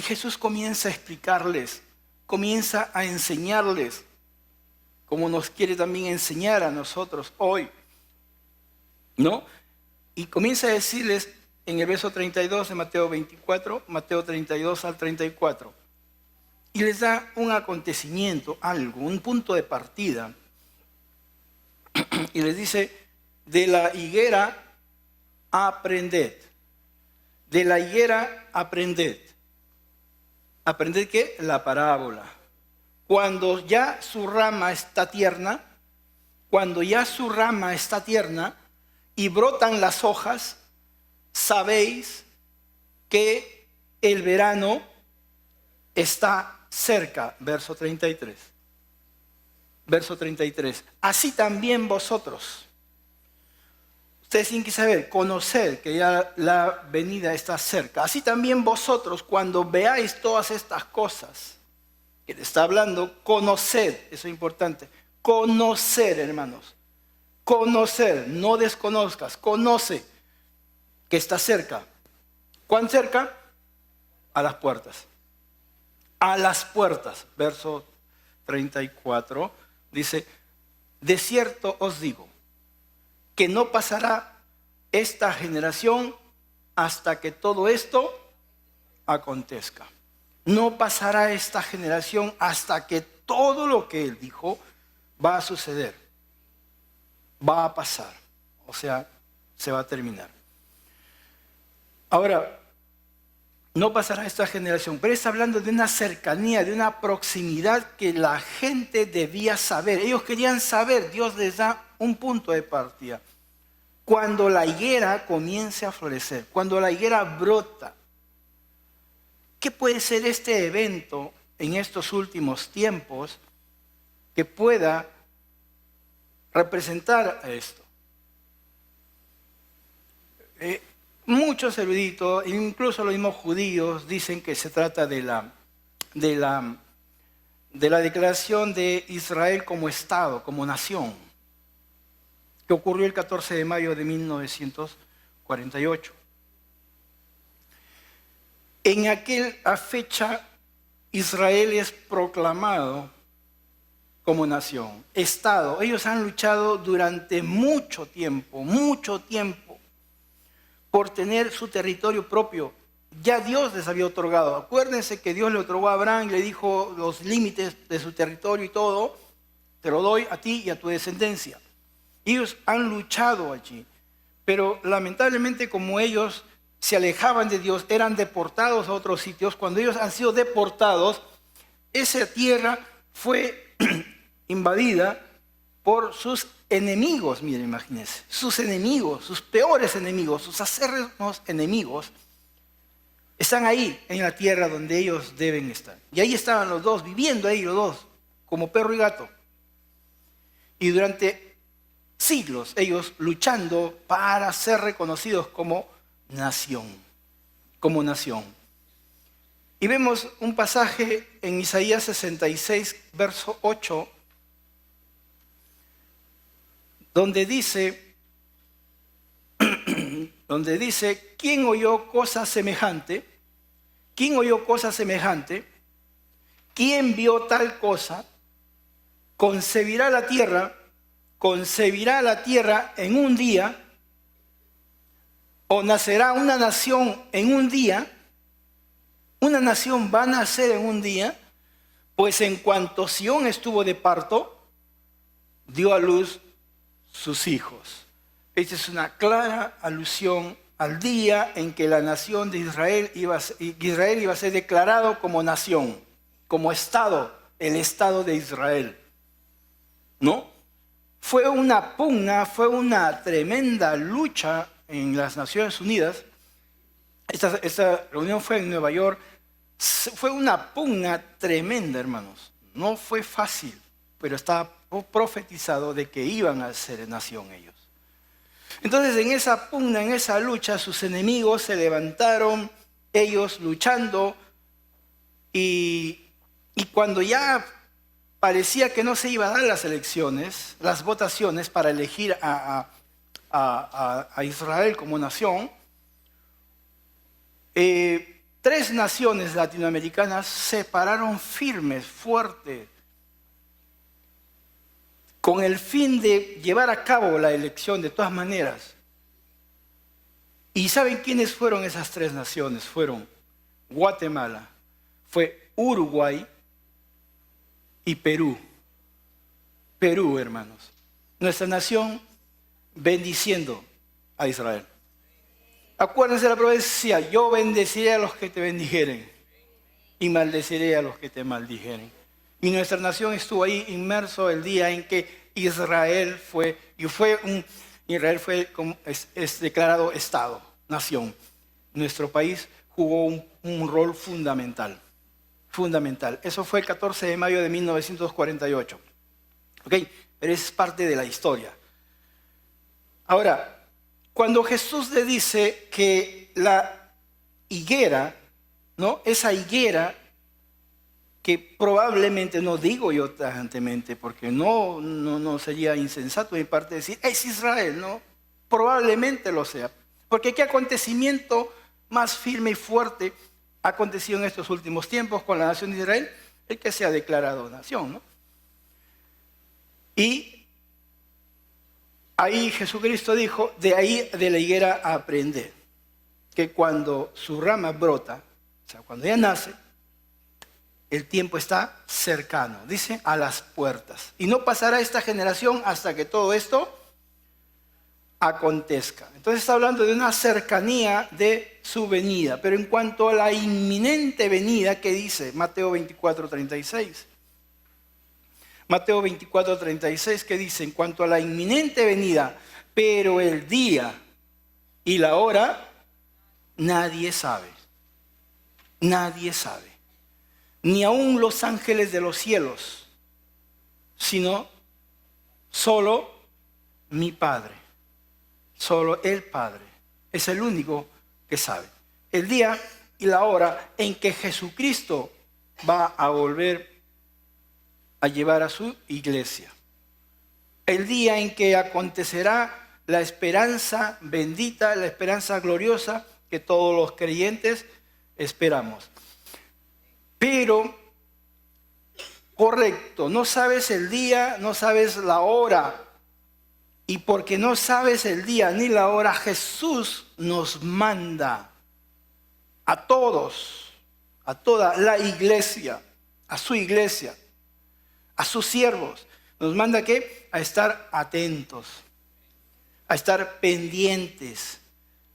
Jesús comienza a explicarles, comienza a enseñarles, como nos quiere también enseñar a nosotros hoy, ¿no? Y comienza a decirles en el verso 32 de Mateo 24, Mateo 32 al 34, y les da un acontecimiento, algo, un punto de partida, y les dice, de la higuera aprended, de la higuera aprended. ¿Aprended qué? La parábola. Cuando ya su rama está tierna, y brotan las hojas, sabéis que el verano está cerca. Verso 33. Verso 33. Así también vosotros. Ustedes tienen que saber, conocer que ya la venida está cerca. Así también vosotros, cuando veáis todas estas cosas que le está hablando, conoced, eso es importante. Conocer, hermanos. Conocer, no desconozcas, conoce que está cerca. ¿Cuán cerca? A las puertas. A las puertas. Verso 34 dice, de cierto os digo, que no pasará esta generación hasta que todo esto acontezca. No pasará esta generación hasta que todo lo que él dijo va a suceder. Va a pasar. O sea, se va a terminar. Ahora, no pasará esta generación, pero está hablando de una cercanía, de una proximidad que la gente debía saber. Ellos querían saber, Dios les da un punto de partida. Cuando la higuera comience a florecer, cuando la higuera brota, ¿qué puede ser este evento en estos últimos tiempos que pueda representar a esto? Muchos eruditos, incluso los mismos judíos, dicen que se trata de la declaración de Israel como Estado, como nación, que ocurrió el 14 de mayo de 1948. En aquella fecha, Israel es proclamado como nación, Estado. Ellos han luchado durante mucho tiempo, por tener su territorio propio. Ya Dios les había otorgado. Acuérdense que Dios le otorgó a Abraham y le dijo los límites de su territorio y todo. Te lo doy a ti y a tu descendencia. Ellos han luchado allí. Pero lamentablemente, como ellos se alejaban de Dios, eran deportados a otros sitios. Cuando ellos han sido deportados, esa tierra fue invadida por sus enemigos. Miren, imagínense, sus enemigos, sus peores enemigos, sus acérrimos enemigos, están ahí en la tierra donde ellos deben estar. Y ahí estaban los dos, viviendo ahí los dos, como perro y gato. Y durante siglos ellos luchando para ser reconocidos como nación, como nación. Y vemos un pasaje en Isaías 66, verso 8, donde dice, ¿quién oyó cosa semejante? ¿Quién oyó cosa semejante? ¿Quién vio tal cosa? ¿Concebirá la tierra en un día? ¿O nacerá una nación en un día? ¿Una nación va a nacer en un día? Pues en cuanto Sión estuvo de parto, dio a luz sus hijos. Esta es una clara alusión al día en que la nación de Israel iba a ser declarado como nación, como Estado, el Estado de Israel. ¿No? Fue una pugna, fue una tremenda lucha en las Naciones Unidas. Esta reunión fue en Nueva York. Fue una pugna tremenda, hermanos. No fue fácil, pero estaba profetizado de que iban a ser nación ellos. Entonces, en esa pugna, en esa lucha, sus enemigos se levantaron, ellos luchando, y cuando ya parecía que no se iban a dar las elecciones, las votaciones para elegir a Israel como nación, 3 naciones latinoamericanas se pararon firmes, fuertes, con el fin de llevar a cabo la elección de todas maneras. ¿Y saben quiénes fueron esas 3 naciones? Fueron Guatemala, fue Uruguay y Perú. Perú, hermanos. Nuestra nación bendiciendo a Israel. Acuérdense la profecía: yo bendeciré a los que te bendijeren y maldeciré a los que te maldijeren. Y nuestra nación estuvo ahí inmerso el día en que Israel fue declarado Estado, nación. Nuestro país jugó un rol fundamental. Fundamental. Eso fue el 14 de mayo de 1948. ¿Ok? Pero es parte de la historia. Ahora, cuando Jesús le dice que la higuera, ¿no? Esa higuera que probablemente, no digo yo tajantemente, porque no sería insensato de mi parte decir, es Israel, ¿no? Probablemente lo sea. Porque ¿qué acontecimiento más firme y fuerte ha acontecido en estos últimos tiempos con la nación de Israel? El que se ha declarado nación, ¿no? Y ahí Jesucristo dijo, de ahí de la higuera aprender, que cuando su rama brota, o sea, cuando ella nace, el tiempo está cercano, dice, a las puertas. Y no pasará esta generación hasta que todo esto acontezca. Entonces está hablando de una cercanía de su venida. Pero en cuanto a la inminente venida, ¿qué dice? Mateo 24:36. Mateo 24:36, ¿qué dice? En cuanto a la inminente venida, pero el día y la hora, nadie sabe. Nadie sabe. Ni aun los ángeles de los cielos, sino solo mi Padre. Solo el Padre es el único que sabe. El día y la hora en que Jesucristo va a volver a llevar a su iglesia. El día en que acontecerá la esperanza bendita, la esperanza gloriosa que todos los creyentes esperamos. Pero, correcto, no sabes el día, no sabes la hora. Y porque no sabes el día ni la hora, Jesús nos manda a todos, a toda la iglesia, a su iglesia, a sus siervos. Nos manda ¿qué? A estar atentos, a estar pendientes,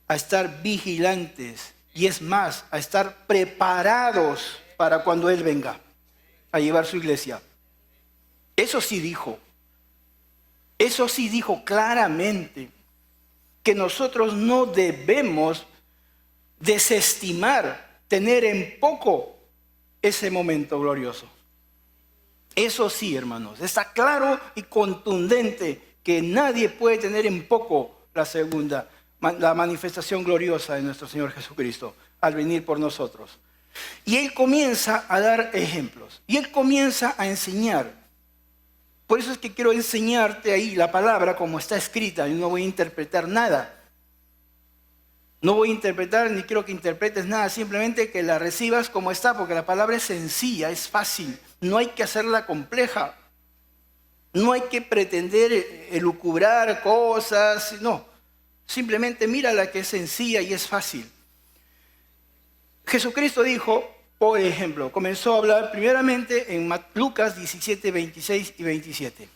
a estar vigilantes. Y es más, a estar preparados para cuando Él venga a llevar su iglesia. Eso sí dijo. Eso sí dijo claramente que nosotros no debemos desestimar, tener en poco ese momento glorioso. Eso sí, hermanos, está claro y contundente que nadie puede tener en poco la manifestación gloriosa de nuestro Señor Jesucristo al venir por nosotros. Y Él comienza a dar ejemplos y Él comienza a enseñar. Por eso es que quiero enseñarte ahí la palabra como está escrita. Yo no voy a interpretar nada. No voy a interpretar ni quiero que interpretes nada. Simplemente que la recibas como está, porque la palabra es sencilla, es fácil. No hay que hacerla compleja. No hay que pretender elucubrar cosas. No, simplemente mírala que es sencilla y es fácil. Jesucristo dijo, por ejemplo, comenzó a hablar primeramente en Lucas 17, 26 y 27.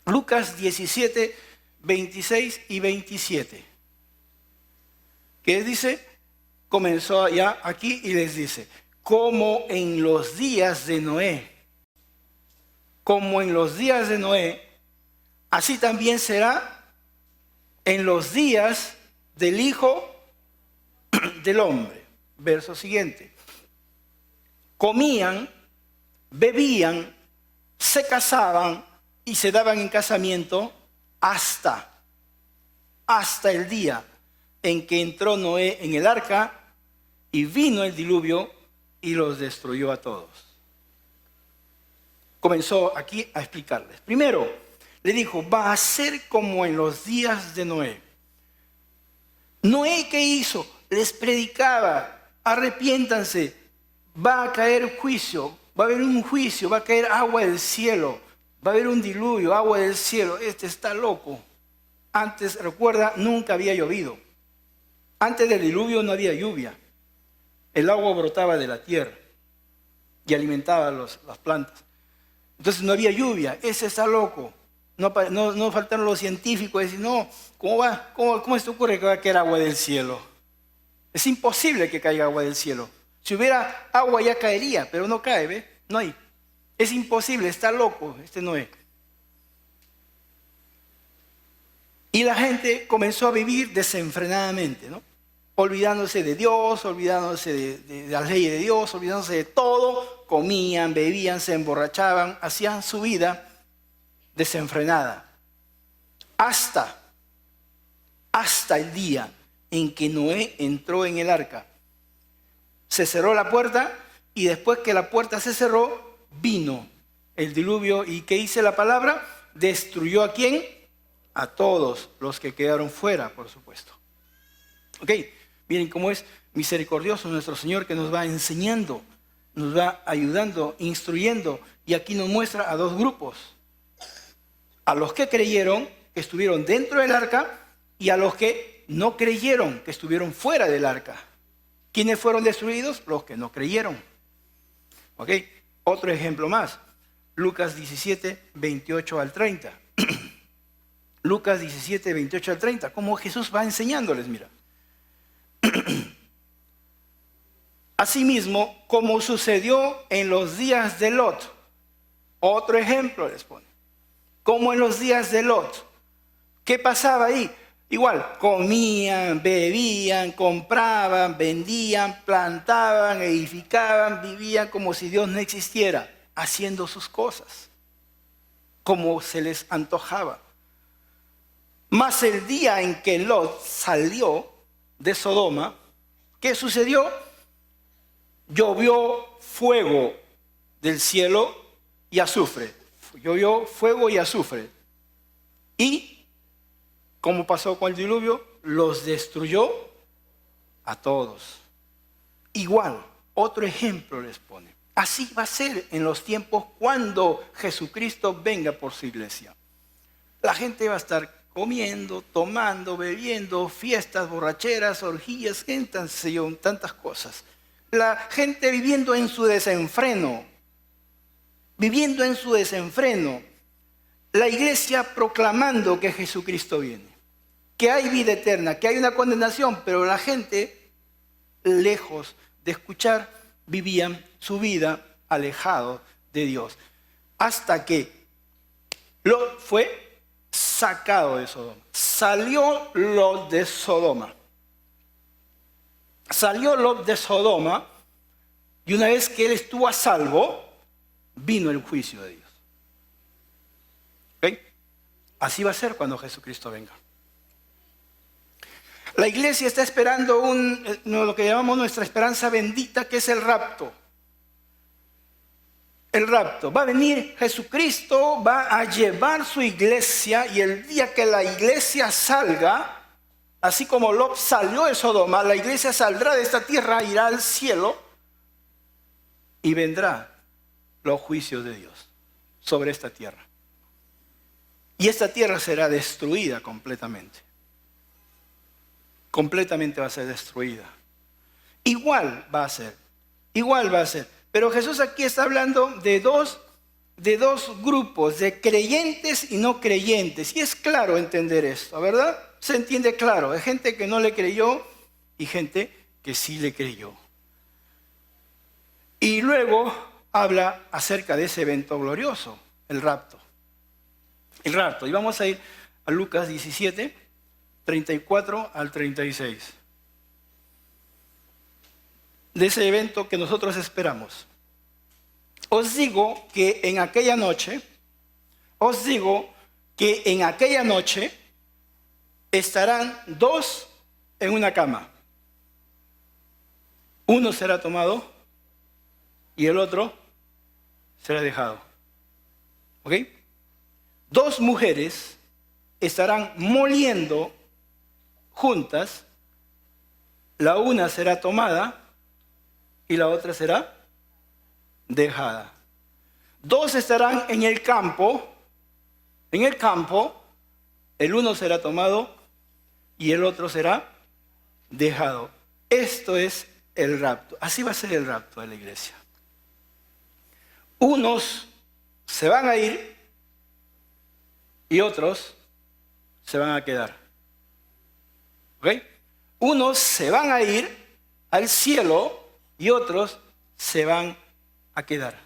Lucas 17, 26 y 27. ¿Qué dice? Comenzó ya aquí y les dice, como en los días de Noé, como en los días de Noé, así también será en los días del Hijo del Hombre. Verso siguiente. Comían, bebían, se casaban y se daban en casamiento hasta el día en que entró Noé en el arca y vino el diluvio y los destruyó a todos. Comenzó aquí a explicarles. Primero, le dijo, va a ser como en los días de Noé. Noé, ¿qué hizo? Les predicaba arrepiéntanse, va a caer juicio, va a haber un juicio, va a caer agua del cielo, va a haber un diluvio, agua del cielo. Este está loco. Antes, recuerda, nunca había llovido. Antes del diluvio no había lluvia. El agua brotaba de la tierra y alimentaba las plantas. Entonces no había lluvia. Ese está loco. No faltaron los científicos y decir, no, ¿cómo se te ocurre que va a caer agua del cielo? Es imposible que caiga agua del cielo. Si hubiera agua ya caería, pero no cae, ¿ve? No hay. Es imposible, está loco este Noé. Y la gente comenzó a vivir desenfrenadamente, ¿no? Olvidándose de Dios, olvidándose de las leyes de Dios, olvidándose de todo. Comían, bebían, se emborrachaban, hacían su vida desenfrenada. Hasta el día en que Noé entró en el arca. Se cerró la puerta y después que la puerta se cerró, vino el diluvio. ¿Y qué dice la palabra? ¿Destruyó a quién? A todos los que quedaron fuera, por supuesto. Ok, miren cómo es misericordioso nuestro Señor, que nos va enseñando, nos va ayudando, instruyendo. Y aquí nos muestra a dos grupos. A los que creyeron, que estuvieron dentro del arca, y a los que no creyeron, que estuvieron fuera del arca. ¿Quiénes fueron destruidos? Los que no creyeron. Ok, otro ejemplo más. Lucas 17, 28 al 30. Lucas 17, 28 al 30. Como Jesús va enseñándoles, mira. Asimismo, como sucedió en los días de Lot. Otro ejemplo les pone. Como en los días de Lot. ¿Qué pasaba ahí? Igual, comían, bebían, compraban, vendían, plantaban, edificaban, vivían como si Dios no existiera, haciendo sus cosas, como se les antojaba. Mas el día en que Lot salió de Sodoma, ¿qué sucedió? Llovió fuego del cielo y azufre. Llovió fuego y azufre. Y, como pasó con el diluvio, los destruyó a todos. Igual, otro ejemplo les pone. Así va a ser en los tiempos cuando Jesucristo venga por su iglesia. La gente va a estar comiendo, tomando, bebiendo, fiestas, borracheras, orgías, tantas cosas. La gente viviendo en su desenfreno. Viviendo en su desenfreno. La iglesia proclamando que Jesucristo viene. Que hay vida eterna, que hay una condenación, pero la gente, lejos de escuchar, vivían su vida alejado de Dios. Hasta que Lot fue sacado de Sodoma. Salió Lot de Sodoma. Salió Lot de Sodoma y una vez que él estuvo a salvo, vino el juicio de Dios. ¿Okay? Así va a ser cuando Jesucristo venga. La iglesia está esperando lo que llamamos nuestra esperanza bendita, que es el rapto. El rapto. Va a venir Jesucristo, va a llevar su iglesia y el día que la iglesia salga, así como Lot salió de Sodoma, la iglesia saldrá de esta tierra, irá al cielo y vendrá los juicios de Dios sobre esta tierra. Y esta tierra será destruida completamente. Completamente va a ser destruida. Igual va a ser. Pero Jesús aquí está hablando de dos grupos, de creyentes y no creyentes. Y es claro entender esto, ¿verdad? Se entiende claro. Hay gente que no le creyó y gente que sí le creyó. Y luego habla acerca de ese evento glorioso, el rapto. El rapto. Y vamos a ir a Lucas 17, 34 al 36. De ese evento que nosotros esperamos. Os digo que en aquella noche estarán dos en una cama. Uno será tomado y el otro será dejado. ¿Ok? Dos mujeres estarán moliendo juntas, la una será tomada y la otra será dejada. Dos estarán en el campo, el uno será tomado y el otro será dejado. Esto es el rapto. Así va a ser el rapto de la iglesia. Unos se van a ir y otros se van a quedar. ¿Ok? Unos se van a ir al cielo y otros se van a quedar.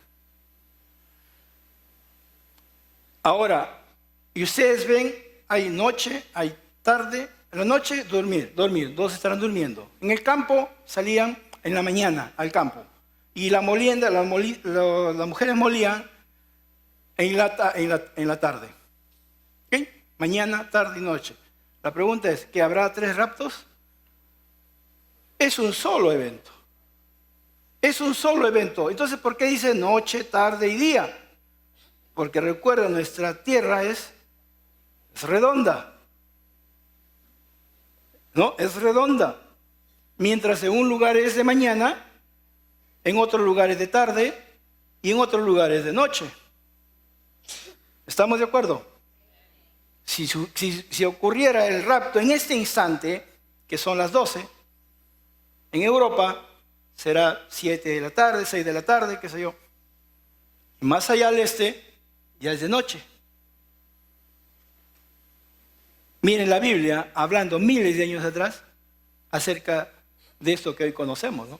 Ahora, y ustedes ven, hay noche, hay tarde. En la noche, dormir. Dos estarán durmiendo. En el campo salían en la mañana al campo. Y la molienda, las mujeres molían en la tarde. ¿Ok? Mañana, tarde y noche. La pregunta es, ¿que habrá 3 raptos? Es un solo evento. Es un solo evento. Entonces, ¿por qué dice noche, tarde y día? Porque recuerda, nuestra tierra es redonda. ¿No? Es redonda. Mientras en un lugar es de mañana, en otro lugar es de tarde y en otro lugar es de noche. ¿Estamos de acuerdo? Si ocurriera el rapto en este instante, que son las 12, en Europa será 7 de la tarde, 6 de la tarde, qué sé yo. Y más allá al este, ya es de noche. Miren la Biblia hablando miles de años atrás acerca de esto que hoy conocemos, ¿no?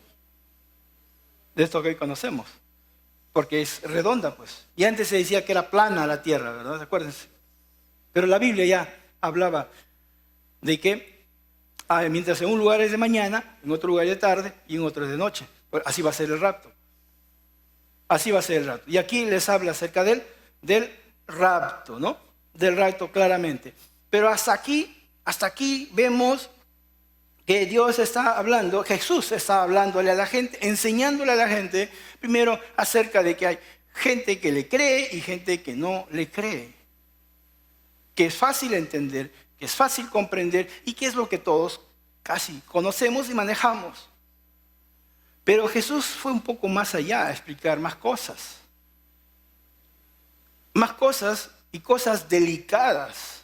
De esto que hoy conocemos. Porque es redonda, pues. Y antes se decía que era plana la tierra, ¿verdad? Acuérdense. Pero la Biblia ya hablaba de que mientras en un lugar es de mañana, en otro lugar es de tarde y en otro es de noche. Pues así va a ser el rapto. Así va a ser el rapto. Y aquí les habla acerca del rapto, ¿no? Del rapto claramente. Pero hasta aquí vemos que Dios está hablando, Jesús está hablándole a la gente, enseñándole a la gente, primero acerca de que hay gente que le cree y gente que no le cree. Que es fácil entender, que es fácil comprender y que es lo que todos casi conocemos y manejamos. Pero Jesús fue un poco más allá a explicar más cosas. Más cosas y cosas delicadas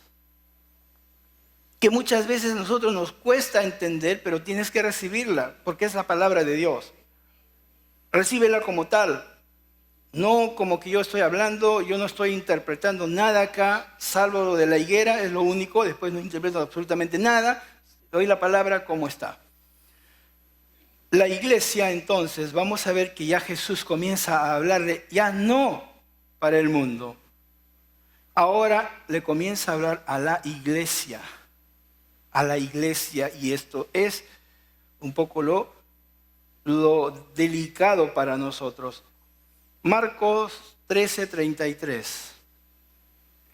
que muchas veces a nosotros nos cuesta entender, pero tienes que recibirla, porque es la palabra de Dios. Recíbela como tal, no como que yo estoy hablando, yo no estoy interpretando nada acá, salvo lo de la higuera, es lo único, después no interpreto absolutamente nada, doy la palabra como está. La iglesia, entonces, vamos a ver que ya Jesús comienza a hablarle, ya no para el mundo, ahora le comienza a hablar a la iglesia. Y esto es un poco lo delicado para nosotros. Marcos 13:33.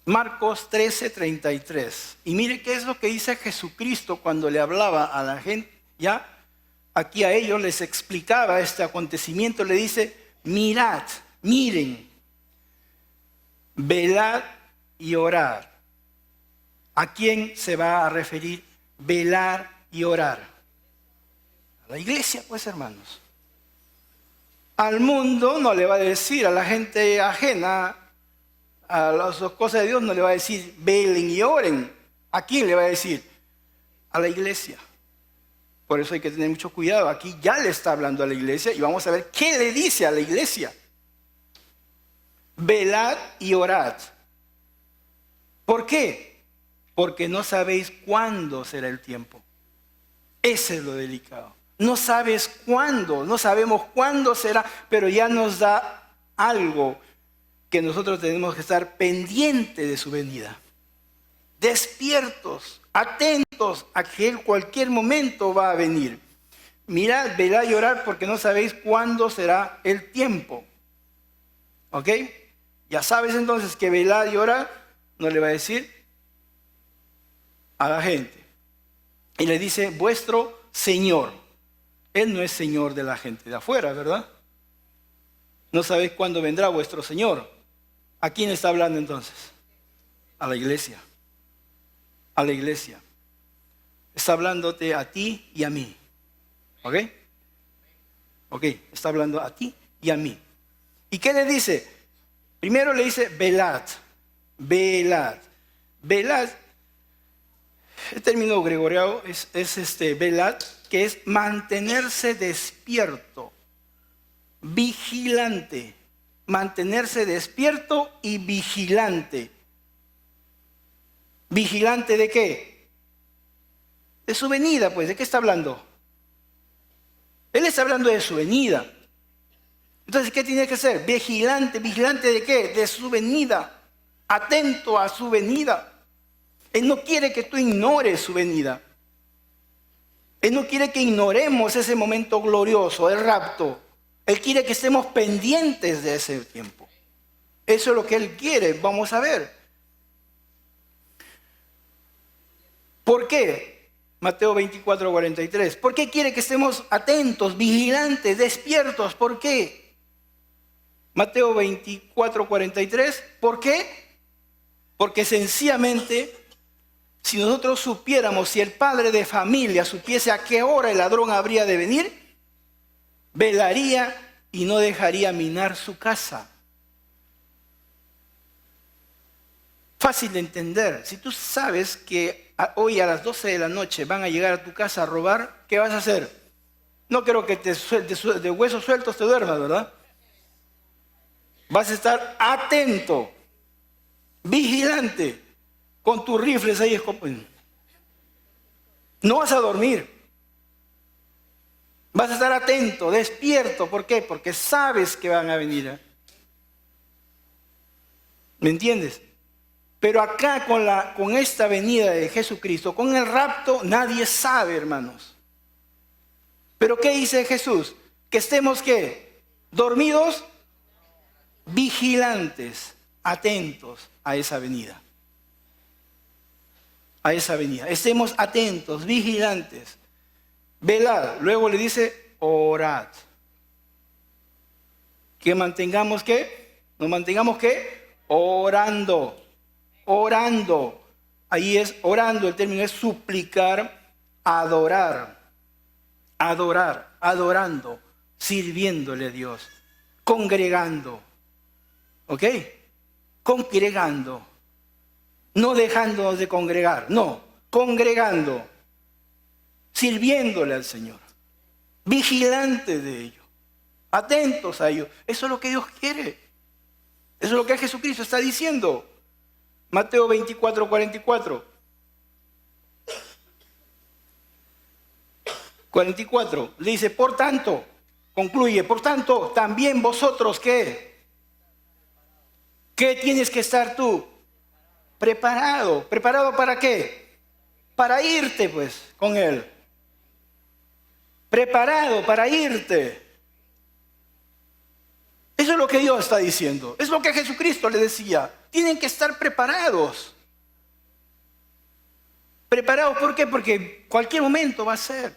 Marcos 13:33. Y mire qué es lo que dice Jesucristo cuando le hablaba a la gente. Ya aquí a ellos les explicaba este acontecimiento. Le dice, mirad, miren, velad y orad. ¿A quién se va a referir? Velar y orar. A la iglesia, pues, hermanos. Al mundo no le va a decir, a la gente ajena a las cosas de Dios no le va a decir velen y oren. ¿A quién le va a decir? A la iglesia. Por eso hay que tener mucho cuidado. Aquí ya le está hablando a la iglesia y vamos a ver qué le dice a la iglesia. Velad y orad. ¿Por qué? Porque no sabéis cuándo será el tiempo. Ese es lo delicado. No sabes cuándo, no sabemos cuándo será, pero ya nos da algo que nosotros tenemos que estar pendientes de su venida. Despiertos, atentos a que en cualquier momento va a venir. Mirad, velad y orad porque no sabéis cuándo será el tiempo. ¿Ok? Ya sabes entonces que velad y orad no le va a decir a la gente. Y le dice, vuestro Señor. Él no es Señor de la gente de afuera, ¿verdad? No sabéis cuándo vendrá vuestro Señor. ¿A quién está hablando entonces? A la iglesia. A la iglesia. Está hablándote a ti y a mí. ¿Ok? Ok, está hablando a ti y a mí. ¿Y qué le dice? Primero le dice velad, velad. Velad, el término gregoriano es velad, que es mantenerse despierto, vigilante, mantenerse despierto y vigilante. ¿Vigilante de qué? De su venida, pues. ¿De qué está hablando? Él está hablando de su venida. Entonces, ¿qué tiene que ser? Vigilante. ¿Vigilante de qué? De su venida. Atento a su venida. Él no quiere que tú ignores su venida. Él no quiere que ignoremos ese momento glorioso, el rapto. Él quiere que estemos pendientes de ese tiempo. Eso es lo que Él quiere. Vamos a ver. ¿Por qué? Mateo 24, 43. ¿Por qué quiere que estemos atentos, vigilantes, despiertos? ¿Por qué? Mateo 24, 43. ¿Por qué? Porque sencillamente, si nosotros supiéramos, si el padre de familia supiese a qué hora el ladrón habría de venir, velaría y no dejaría minar su casa. Fácil de entender. Si tú sabes que hoy a las 12 de la noche van a llegar a tu casa a robar, ¿qué vas a hacer? No creo que de huesos sueltos te duermas, ¿verdad? Vas a estar atento, vigilante, con tus rifles ahí. No vas a dormir. Vas a estar atento, despierto. ¿Por qué? Porque sabes que van a venir. ¿Me entiendes? Pero acá con esta venida de Jesucristo, con el rapto, nadie sabe, hermanos. ¿Pero qué dice Jesús? Que estemos, ¿qué? Dormidos, vigilantes, atentos a esa venida. A esa venida. Estemos atentos, vigilantes. Velad. Luego le dice, orad. Que mantengamos, ¿qué? Nos mantengamos, ¿qué? Orando. Orando. Ahí es orando, el término es suplicar, adorar. Adorar, adorando, sirviéndole a Dios, congregando. ¿Ok? Congregando. No dejándonos de congregar, no, congregando. Sirviéndole al Señor. Vigilantes de ello. Atentos a ello. Eso es lo que Dios quiere. Eso es lo que Jesucristo está diciendo. Mateo 24, 44. 44. Le dice, por tanto, concluye, por tanto, también vosotros, ¿qué? ¿Qué tienes que estar tú? Preparado. ¿Preparado para qué? Para irte, pues, con Él. Preparado para irte. Eso es lo que Dios está diciendo. Es lo que Jesucristo le decía. Tienen que estar preparados. ¿Preparados por qué? Porque cualquier momento va a ser.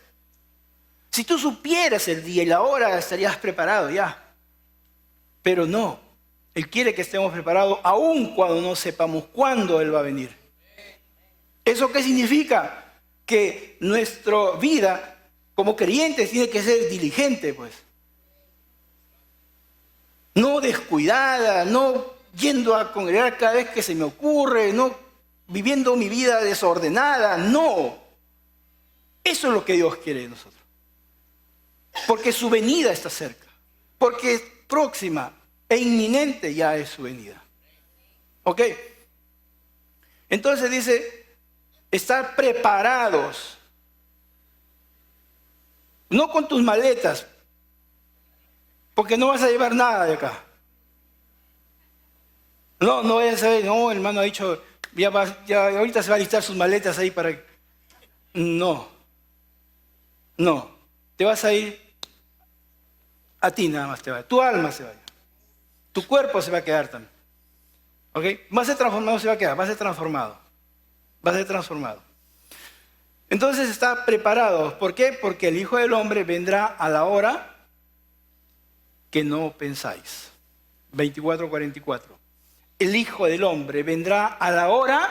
Si tú supieras el día y la hora, estarías preparado ya. Pero no. Él quiere que estemos preparados aun cuando no sepamos cuándo Él va a venir. ¿Eso qué significa? Que nuestra vida como creyentes tiene que ser diligente, pues. No descuidada, no yendo a congregar cada vez que se me ocurre, no viviendo mi vida desordenada, no. Eso es lo que Dios quiere de nosotros. Porque su venida está cerca. Porque es próxima e inminente ya es su venida. ¿Ok? Entonces dice, estar preparados. No con tus maletas, porque no vas a llevar nada de acá. No vayas a ver, no, el hermano ha dicho, ya ahorita se va a listar sus maletas ahí para... No, te vas a ir, a ti nada más te va, tu alma se va, tu cuerpo se va a quedar también. ¿Ok? Va a ser transformado, se va a quedar, va a ser transformado. Entonces está preparado. ¿Por qué? Porque el Hijo del Hombre vendrá a la hora que no pensáis. 24:44. El Hijo del Hombre vendrá a la hora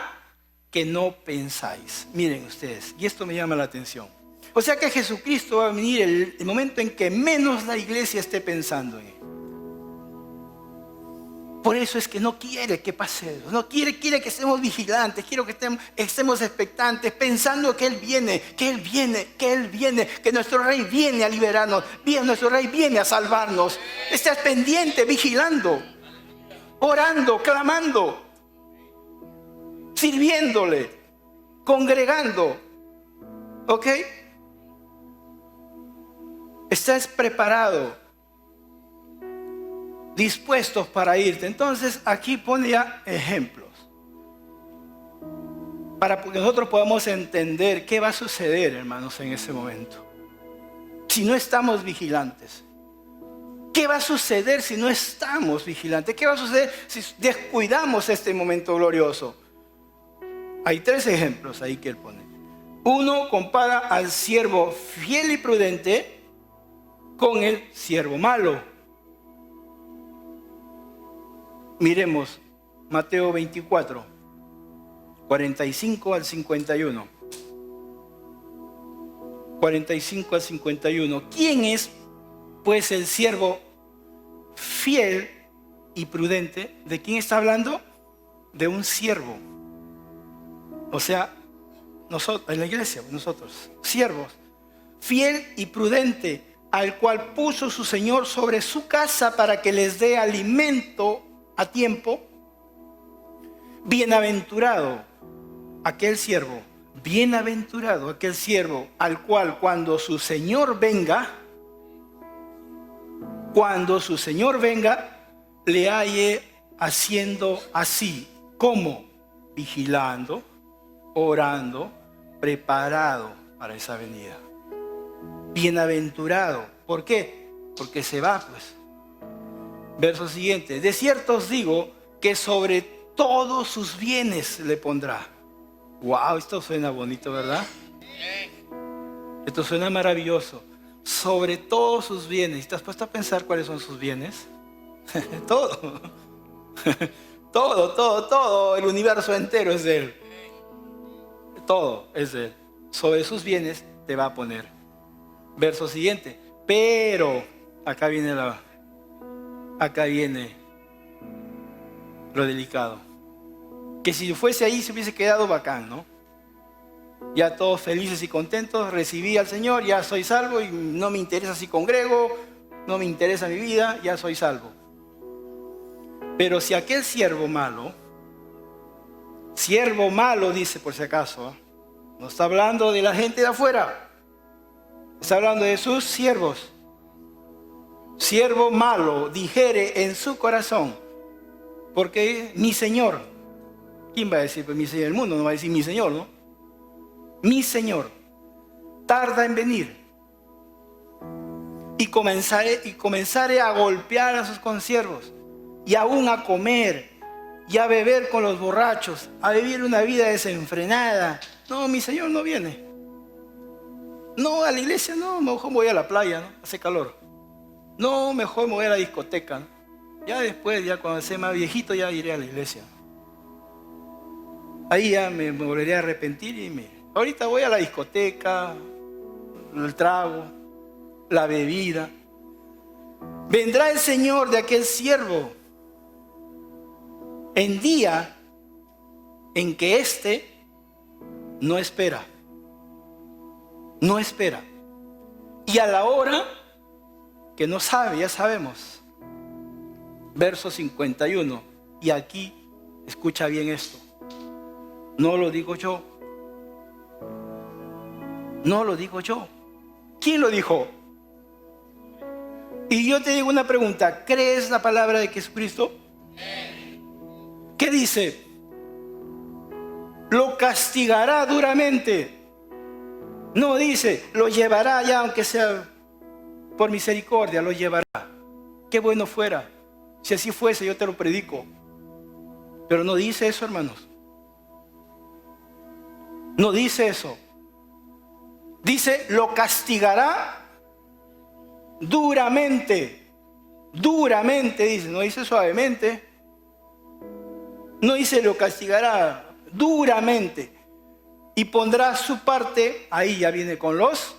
que no pensáis. Miren ustedes, y esto me llama la atención. O sea que Jesucristo va a venir el momento en que menos la iglesia esté pensando en él. Por eso es que no quiere que pase eso. No quiere que estemos vigilantes, quiere que estemos expectantes, pensando que Él viene, que nuestro Rey viene a liberarnos, nuestro Rey viene a salvarnos. Estás pendiente, vigilando, orando, clamando, sirviéndole, congregando. ¿Ok? Estás preparado, dispuestos para irte. Entonces aquí pone ya ejemplos para que nosotros podamos entender qué va a suceder, hermanos, en ese momento si no estamos vigilantes. ¿Qué va a suceder si no estamos vigilantes? ¿Qué va a suceder si descuidamos este momento glorioso? Hay 3 ejemplos ahí que él pone. Uno compara al siervo fiel y prudente con el siervo malo. Miremos Mateo 24, 45 al 51. 45 al 51. ¿Quién es, pues, el siervo fiel y prudente? ¿De quién está hablando? De un siervo. O sea, nosotros, en la iglesia, nosotros, siervos. Fiel y prudente, al cual puso su Señor sobre su casa para que les dé alimento a tiempo. Bienaventurado aquel siervo al cual cuando su Señor venga, le halle haciendo así. ¿Cómo? Vigilando, orando, preparado para esa venida. Bienaventurado. ¿Por qué? Porque se va, pues. Verso siguiente. De cierto os digo que sobre todos sus bienes le pondrá. Wow, esto suena bonito, ¿verdad? Esto suena maravilloso. Sobre todos sus bienes. ¿Te has puesto a pensar cuáles son sus bienes? Todo. Todo. El universo entero es de Él. Todo es de Él. Sobre sus bienes te va a poner. Verso siguiente. Pero, acá viene lo delicado. Que si fuese ahí se hubiese quedado bacán, ¿no? Ya todos felices y contentos, recibí al Señor, ya soy salvo y no me interesa si congrego, no me interesa mi vida, ya soy salvo. Pero si aquel siervo malo dice por si acaso, no está hablando de la gente de afuera, está hablando de sus siervos. Siervo malo dijere en su corazón, porque mi Señor, ¿quién va a decir? Pues mi Señor, el mundo no va a decir mi Señor, ¿no? Mi Señor tarda en venir y comenzaré a golpear a sus consiervos y aún a comer y a beber con los borrachos, a vivir una vida desenfrenada. No, mi Señor no viene. No, a la iglesia no, mejor me voy a la playa, ¿no? Hace calor. No, mejor me voy a la discoteca, ¿no? Ya después, ya cuando sea más viejito, ya iré a la iglesia. Ahí ya me volveré a arrepentir y ahorita voy a la discoteca, el trago, la bebida. Vendrá el Señor de aquel siervo en día en que éste no espera. No espera. Y a la hora que no sabe, ya sabemos. Verso 51. Y aquí, escucha bien esto. No lo digo yo. No lo digo yo. ¿Quién lo dijo? Y yo te digo una pregunta. ¿Crees la palabra de Jesucristo? ¿Qué dice? Lo castigará duramente. No dice, lo llevará ya, aunque sea por misericordia, lo llevará. Qué bueno fuera. Si así fuese, yo te lo predico. Pero no dice eso, hermanos. No dice eso. Dice, lo castigará duramente. Duramente, dice. No dice suavemente. No dice, lo castigará duramente. Y pondrá su parte, ahí ya viene con los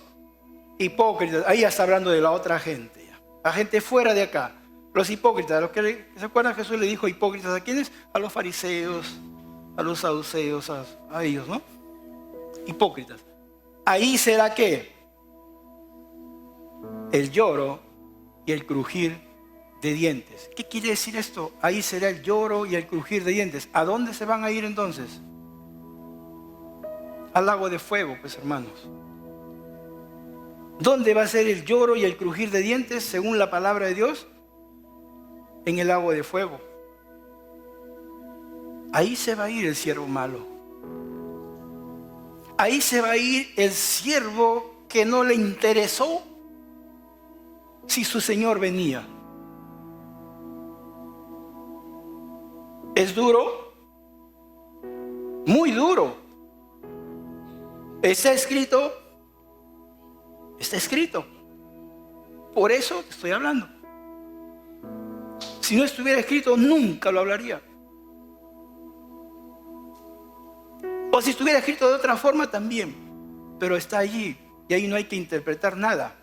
hipócritas. Ahí ya está hablando de la otra gente, ya. La gente fuera de acá. Los hipócritas, ¿se acuerdan? Jesús le dijo hipócritas, ¿a quiénes? A los fariseos, a los saduceos, a ellos, ¿no? Hipócritas. Ahí será ¿qué? El lloro y el crujir de dientes. ¿Qué quiere decir esto? Ahí será el lloro y el crujir de dientes. ¿A dónde se van a ir entonces? Al lago de fuego, pues, hermanos. ¿Dónde va a ser el lloro y el crujir de dientes según la palabra de Dios? En el lago de fuego. Ahí se va a ir el siervo malo. Ahí se va a ir el siervo que no le interesó si su Señor venía. ¿Es duro? Muy duro. ¿Está escrito? Está escrito. Por eso te estoy hablando. Si no estuviera escrito, nunca lo hablaría. O si estuviera escrito de otra forma, también. Pero está allí y ahí no hay que interpretar nada.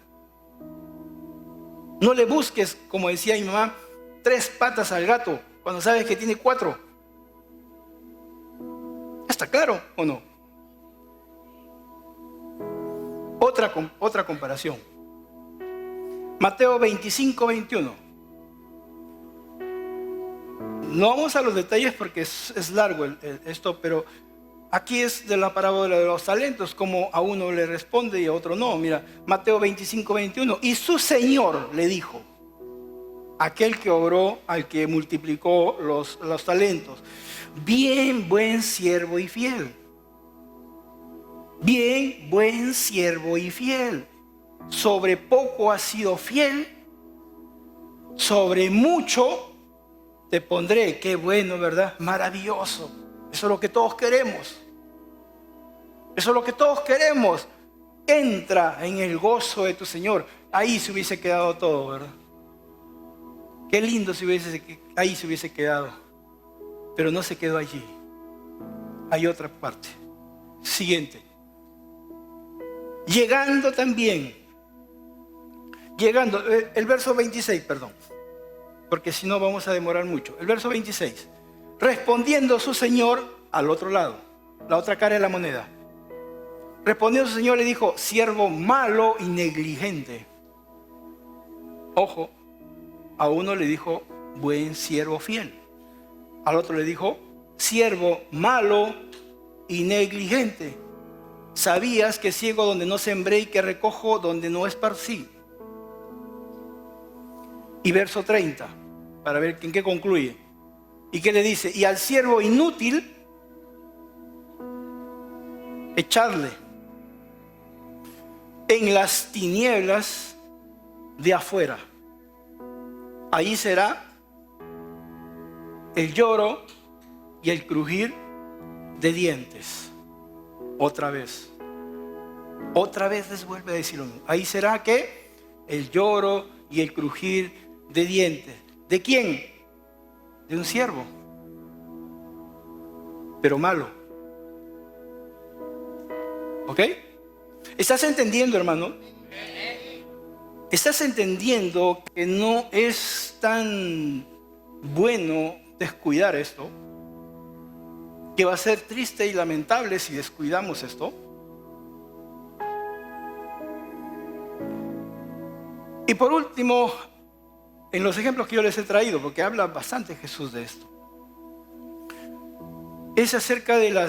No le busques, como decía mi mamá, 3 patas al gato cuando sabes que tiene 4. ¿Está claro o no? Otra comparación. Mateo 25, 21. No vamos a los detalles porque es largo esto, pero aquí es de la parábola de los talentos, como a uno le responde y a otro no. Mira, Mateo 25, 21. Y su Señor le dijo, aquel que obró, al que multiplicó los talentos: bien, buen siervo y fiel. Bien, buen siervo y fiel. Sobre poco has sido fiel, sobre mucho te pondré. Qué bueno, ¿verdad? Maravilloso. Eso es lo que todos queremos. Eso es lo que todos queremos. Entra en el gozo de tu Señor. Ahí se hubiese quedado todo, ¿verdad? Qué lindo si ahí se hubiese quedado. Pero no se quedó allí. Hay otra parte. Siguiente. Llegando, el verso 26, perdón. Porque si no vamos a demorar mucho. El verso 26. Respondiendo su Señor al otro lado, la otra cara de la moneda. Respondiendo su Señor le dijo: siervo malo y negligente. Ojo, a uno le dijo buen siervo fiel. Al otro le dijo siervo malo y negligente. ¿Sabías que ciego donde no sembré y que recojo donde no esparcí? Y verso 30, para ver en qué concluye. ¿Y qué le dice? Y al siervo inútil, echadle en las tinieblas de afuera. Ahí será el lloro y el crujir de dientes. Otra vez les vuelve a decir lo mismo. Ahí será que el lloro y el crujir de dientes. ¿De quién? De un siervo, pero malo. ¿Ok? ¿Estás entendiendo, hermano? ¿Estás entendiendo que no es tan bueno descuidar esto? Que va a ser triste y lamentable si descuidamos esto. Y por último, en los ejemplos que yo les he traído, porque habla bastante Jesús de esto, es acerca de la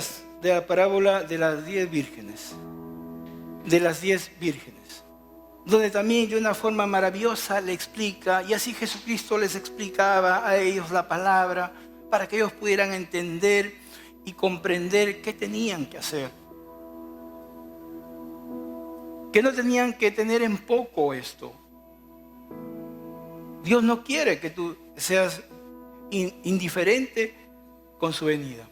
parábola de las 10 vírgenes. De las 10 vírgenes. Donde también de una forma maravillosa le explica, y así Jesucristo les explicaba a ellos la palabra, para que ellos pudieran entender y comprender qué tenían que hacer. Que no tenían que tener en poco esto. Dios no quiere que tú seas indiferente con su venida.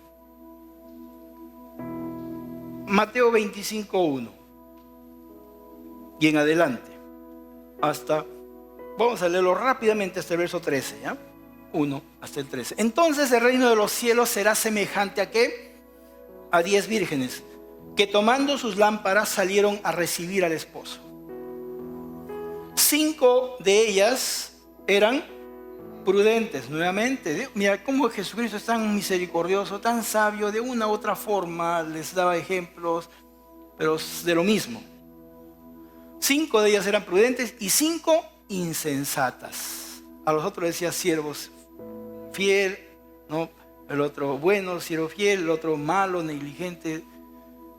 Mateo 25:1 y en adelante, vamos a leerlo rápidamente hasta el verso 13, ¿ya? 1 hasta el 13. Entonces el reino de los cielos será semejante ¿a qué? A 10 vírgenes que tomando sus lámparas salieron a recibir al esposo. 5 de ellas eran prudentes. Nuevamente, mira cómo Jesucristo es tan misericordioso, tan sabio, de una u otra forma les daba ejemplos, pero de lo mismo. 5 de ellas eran prudentes y 5 insensatas. A los otros decía siervos fiel, ¿no? El otro bueno, siervo fiel, el otro malo, negligente.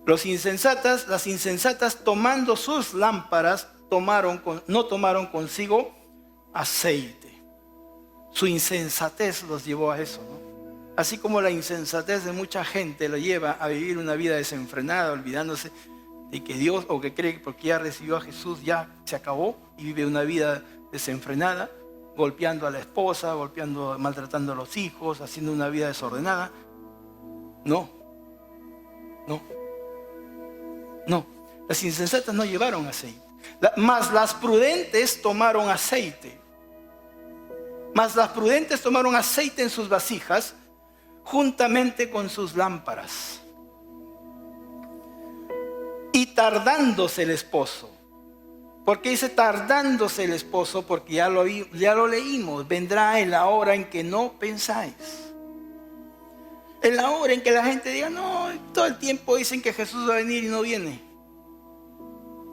Las insensatas tomando sus lámparas, no tomaron consigo aceite. Su insensatez los llevó a eso, ¿no? Así como la insensatez de mucha gente lo lleva a vivir una vida desenfrenada, olvidándose de que Dios, o que cree que porque ya recibió a Jesús ya se acabó, y vive una vida desenfrenada, golpeando a la esposa, maltratando a los hijos, haciendo una vida desordenada. No. Las insensatas no llevaron aceite. Mas las prudentes tomaron aceite. En sus vasijas, juntamente con sus lámparas. Y tardándose el esposo. ¿Por qué dice tardándose el esposo? Porque ya lo leímos. Vendrá en la hora en que no pensáis. En la hora en que la gente diga, no, todo el tiempo dicen que Jesús va a venir y no viene.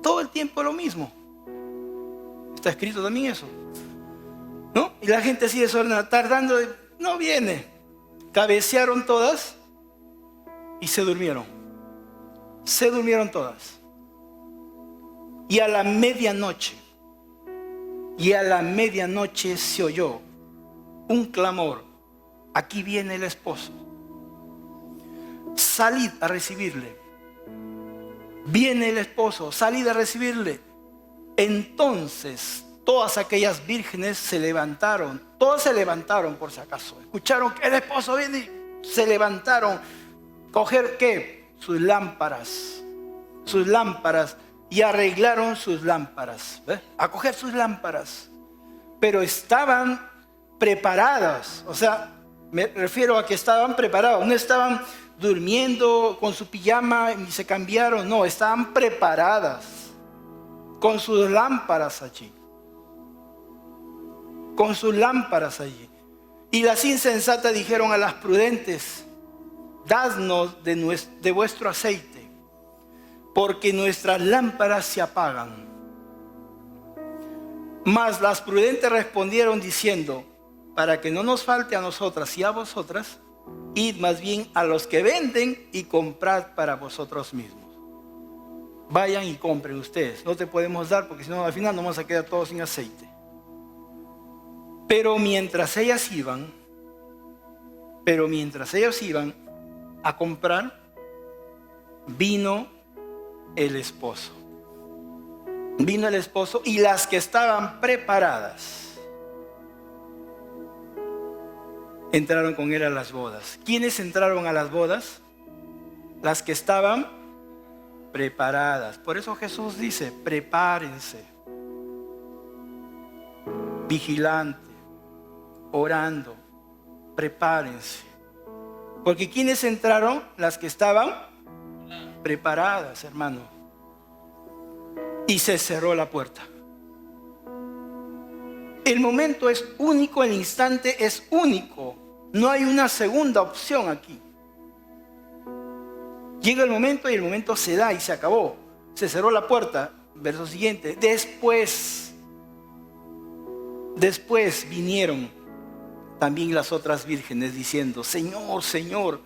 Todo el tiempo lo mismo. Está escrito también eso, ¿no? Y la gente sigue desordenada, tardando, no viene. Cabecearon todas y se durmieron. Se durmieron todas. Y a la medianoche se oyó un clamor. Aquí viene el esposo. Salid a recibirle. Viene el esposo, salid a recibirle. Entonces todas aquellas vírgenes se levantaron. Todas se levantaron por si acaso. Escucharon que el esposo viene y se levantaron. ¿Coger qué? Sus lámparas. Y arreglaron sus lámparas. ¿Ves? A coger sus lámparas. Pero estaban preparadas. O sea, me refiero a que estaban preparados. No estaban durmiendo con su pijama y se cambiaron. No, estaban preparadas. Con sus lámparas allí. Y las insensatas dijeron a las prudentes: dadnos de vuestro aceite, porque nuestras lámparas se apagan. Mas las prudentes respondieron diciendo: para que no nos falte a nosotras y a vosotras, id más bien a los que venden y comprad para vosotros mismos. Vayan y compren ustedes. No te podemos dar porque si no al final nos vamos a quedar todos sin aceite. Pero mientras ellas iban a comprar, vino el esposo. Y las que estaban preparadas entraron con él a las bodas. ¿Quiénes entraron a las bodas? Las que estaban preparadas. Por eso Jesús dice: prepárense, vigilante, orando, prepárense. Porque ¿quiénes entraron? Las que estaban preparadas, hermano. Y se cerró la puerta. El momento es único, el instante es único. No hay una segunda opción aquí. Llega el momento y el momento se da y se acabó. Se cerró la puerta. Verso siguiente. Después vinieron también las otras vírgenes diciendo: Señor, Señor,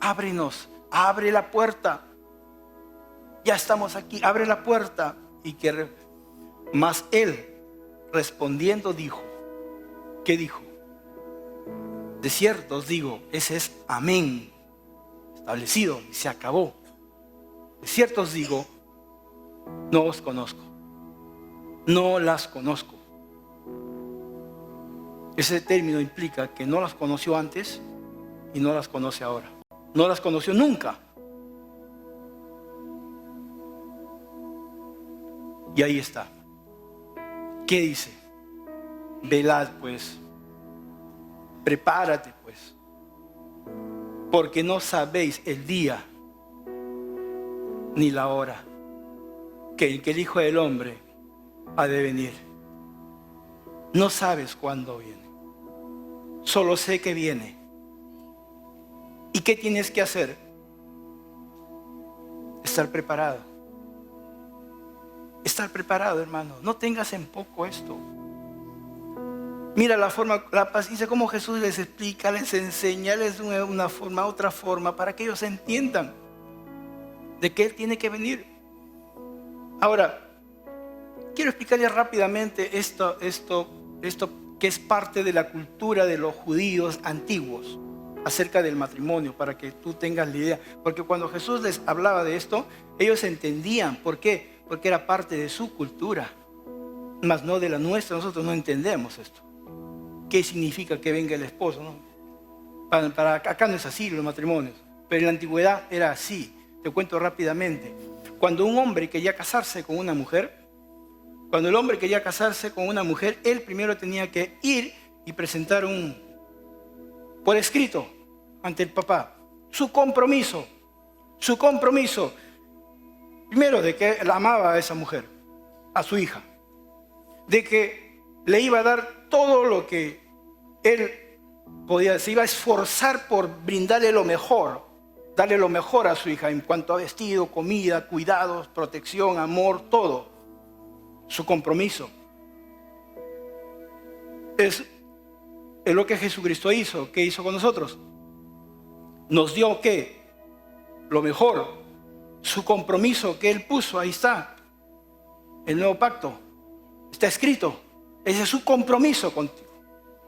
ábrenos, abre la puerta. Ya estamos aquí, abre la puerta. Mas él respondiendo dijo: ¿qué dijo? De cierto os digo, ese es amén, establecido y se acabó. De cierto os digo, no os conozco, no las conozco. Ese término implica que no las conoció antes y no las conoce ahora. No las conoció nunca. Y ahí está. ¿Qué dice? Velad pues, prepárate pues, porque no sabéis el día ni la hora que el Hijo del Hombre ha de venir. No sabes cuándo viene. Solo sé que viene. ¿Y qué tienes que hacer? Estar preparado. Estar preparado, hermano. No tengas en poco esto. Mira la forma, la paciencia, como Jesús les explica, les enseña, les da una forma, otra forma, para que ellos entiendan de que Él tiene que venir. Ahora, quiero explicarles rápidamente esto que es parte de la cultura de los judíos antiguos acerca del matrimonio, para que tú tengas la idea. Porque cuando Jesús les hablaba de esto, ellos entendían. ¿Por qué? Porque era parte de su cultura, más no de la nuestra. Nosotros no entendemos esto. ¿Qué significa que venga el esposo? ¿No? Acá no es así los matrimonios, pero en la antigüedad era así. Te cuento rápidamente. Cuando un hombre quería casarse con una mujer, él primero tenía que ir y presentar por escrito ante el papá su compromiso. Primero, de que él amaba a esa mujer, a su hija, de que le iba a dar todo lo que él podía, se iba a esforzar por brindarle lo mejor, darle lo mejor a su hija en cuanto a vestido, comida, cuidados, protección, amor, todo. Su compromiso. Es lo que Jesucristo hizo. ¿Qué hizo con nosotros? Nos dio ¿qué? Lo mejor. Su compromiso que Él puso, ahí está. El nuevo pacto. Está escrito. Ese es su compromiso contigo.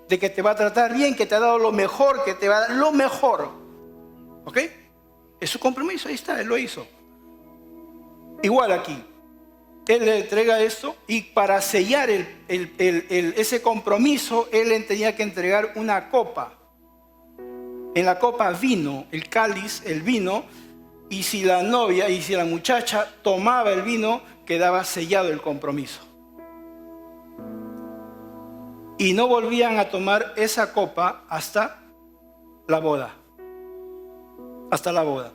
De que te va a tratar bien, que te ha dado lo mejor, que te va a dar lo mejor. ¿Ok? Es su compromiso, ahí está, Él lo hizo. Igual aquí. Él le entrega esto y para sellar ese compromiso, Él le tenía que entregar una copa. En la copa vino, el cáliz, el vino, y si la novia y si la muchacha tomaba el vino, quedaba sellado el compromiso. Y no volvían a tomar esa copa hasta la boda. Hasta la boda.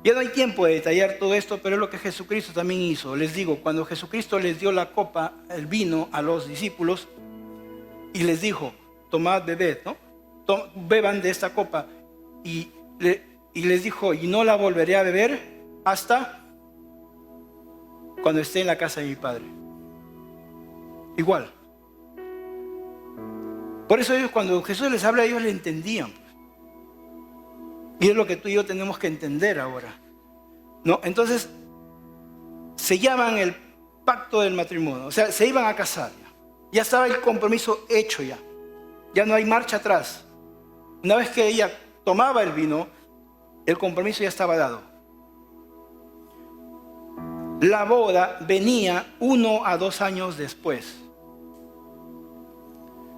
Ya no hay tiempo de detallar todo esto, pero es lo que Jesucristo también hizo. Les digo, cuando Jesucristo les dio la copa, el vino a los discípulos, y les dijo, tomad, bebed, ¿no? Beban de esta copa. Y les dijo, y no la volveré a beber hasta cuando esté en la casa de mi Padre. Igual. Por eso ellos, cuando Jesús les habla, ellos le entendían. Y es lo que tú y yo tenemos que entender ahora, ¿no? Entonces, sellaban el pacto del matrimonio. O sea, se iban a casar. Ya estaba el compromiso hecho ya. Ya no hay marcha atrás. Una vez que ella tomaba el vino, el compromiso ya estaba dado. La boda venía 1 a 2 años después.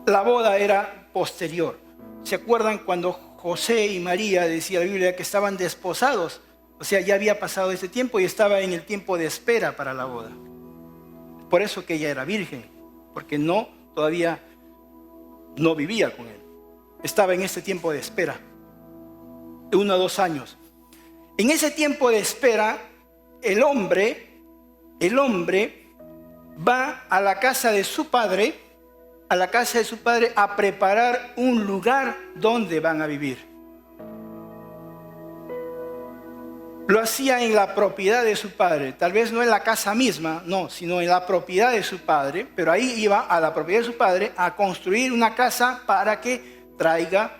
La boda era posterior. ¿Se acuerdan cuando José y María, decía la Biblia, que estaban desposados? O sea, ya había pasado ese tiempo y estaba en el tiempo de espera para la boda. Por eso que ella era virgen, porque todavía no vivía con él. Estaba en ese tiempo de espera, de 1 a 2 años. En ese tiempo de espera, el hombre va a la casa de su padre, a preparar un lugar donde van a vivir. Lo hacía en la propiedad de su padre, tal vez no en la casa misma, no, sino en la propiedad de su padre, pero ahí iba a la propiedad de su padre a construir una casa para que traiga,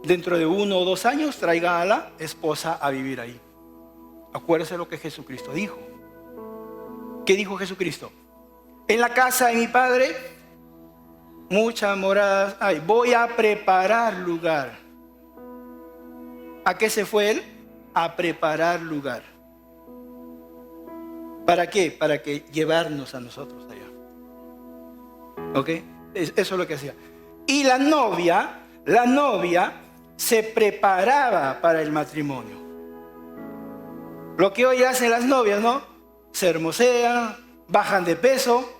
dentro de 1 o 2 años, traiga a la esposa a vivir ahí. Acuérdese lo que Jesucristo dijo. ¿Qué dijo Jesucristo? En la casa de mi padre muchas moradas hay. Voy a preparar lugar. ¿A qué se fue él? A preparar lugar. ¿Para qué? Para que llevarnos a nosotros allá. ¿Ok? Eso es lo que hacía. Y la novia se preparaba para el matrimonio. Lo que hoy hacen las novias, ¿no? Se hermosean, bajan de peso.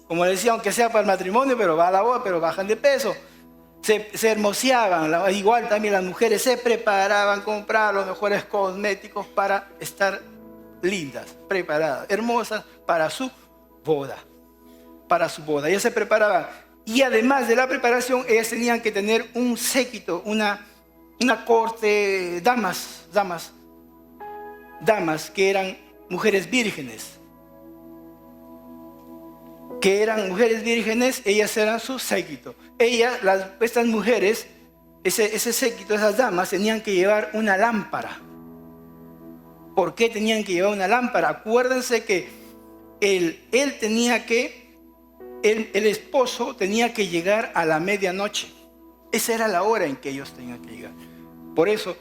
Como decía, aunque sea para el matrimonio, pero va a la boda, pero bajan de peso. Se hermoseaban. Igual también las mujeres se preparaban, compraban los mejores cosméticos para estar lindas, preparadas, hermosas para su boda. para su boda. Ellas se preparaban. Y además de la preparación, ellas tenían que tener un séquito, una corte, damas que eran mujeres vírgenes. Ellas eran su séquito. Estas mujeres, ese séquito, esas damas, tenían que llevar una lámpara. ¿Por qué tenían que llevar una lámpara? Acuérdense que el esposo tenía que llegar a la medianoche. Esa era la hora en que ellos tenían que llegar. Por eso,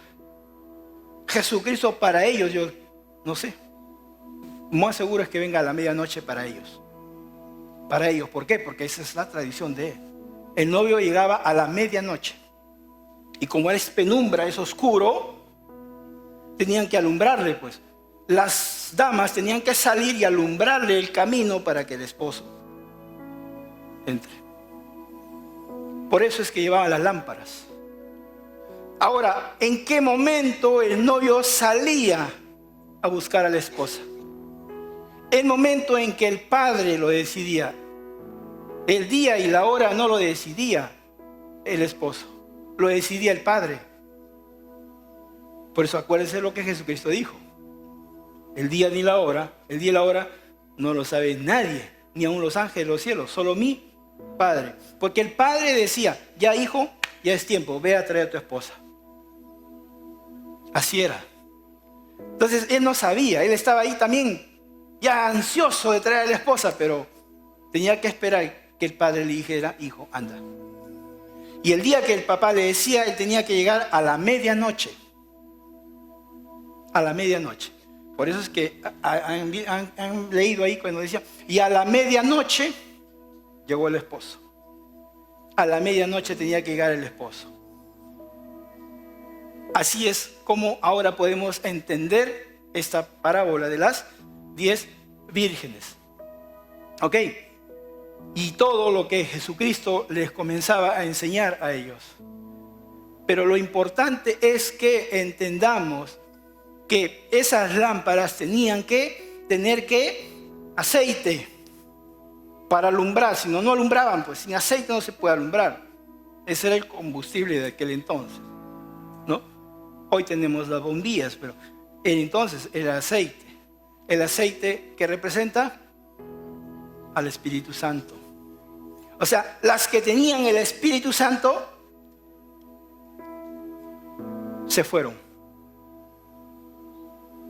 Jesucristo para ellos, yo no sé, más seguro es que venga a la medianoche para ellos. Para ellos, ¿por qué? Porque esa es la tradición de él. El novio llegaba a la medianoche. Y como es penumbra, es oscuro, tenían que alumbrarle, pues. Las damas tenían que salir y alumbrarle el camino para que el esposo entre. Por eso es que llevaban las lámparas. Ahora, ¿en qué momento el novio salía a buscar a la esposa? El momento en que el padre lo decidía. El día y la hora no lo decidía el esposo, lo decidía el padre. Por eso acuérdense lo que Jesucristo dijo. El día y la hora no lo sabe nadie, ni aun los ángeles de los cielos, solo mi Padre. Porque el padre decía, ya hijo, ya es tiempo, ve a traer a tu esposa. Así era. Entonces él no sabía, él estaba ahí también ya ansioso de traer a la esposa, pero tenía que esperar que el padre le dijera, hijo, anda. Y el día que el papá le decía, él tenía que llegar a la medianoche. A la medianoche. Por eso es que han leído ahí cuando decía, y a la medianoche llegó el esposo. A la medianoche tenía que llegar el esposo. Así es como ahora podemos entender esta parábola de las 10 vírgenes. ¿Ok? Y todo lo que Jesucristo les comenzaba a enseñar a ellos. Pero lo importante es que entendamos que esas lámparas tenían que tener aceite para alumbrar. Si no alumbraban, pues sin aceite no se puede alumbrar. Ese era el combustible de aquel entonces, ¿no? Hoy tenemos las bombillas, pero entonces era aceite. El aceite que representa al Espíritu Santo. O sea, las que tenían el Espíritu Santo se fueron.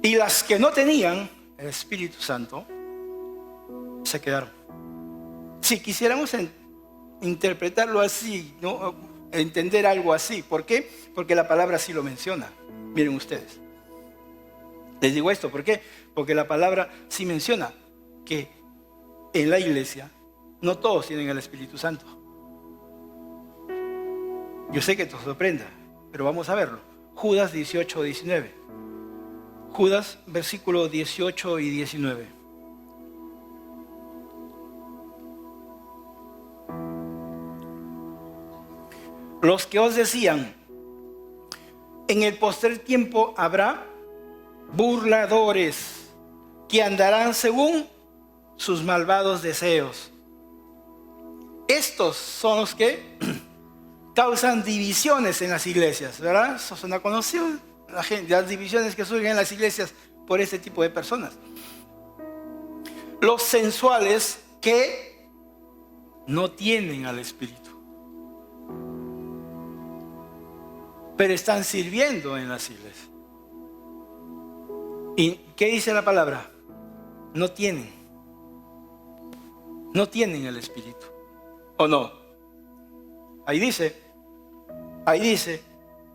Y las que no tenían el Espíritu Santo se quedaron. Si quisiéramos interpretarlo así, ¿no? Entender algo así. ¿Por qué? Porque la palabra así lo menciona. Miren ustedes. Les digo esto, ¿por qué? Porque la palabra sí menciona que en la iglesia no todos tienen el Espíritu Santo. Yo sé que te sorprenda, pero vamos a verlo. Judas 18, 19. Judas, versículo 18 y 19. Los que os decían, en el postrer tiempo habrá burladores que andarán según sus malvados deseos. Estos son los que causan divisiones en las iglesias, ¿verdad? Eso suena conocido, las divisiones que surgen en las iglesias por este tipo de personas. Los sensuales que no tienen al Espíritu, pero están sirviendo en las iglesias. ¿Y qué dice la palabra? No tienen el Espíritu. ¿O no? Ahí dice,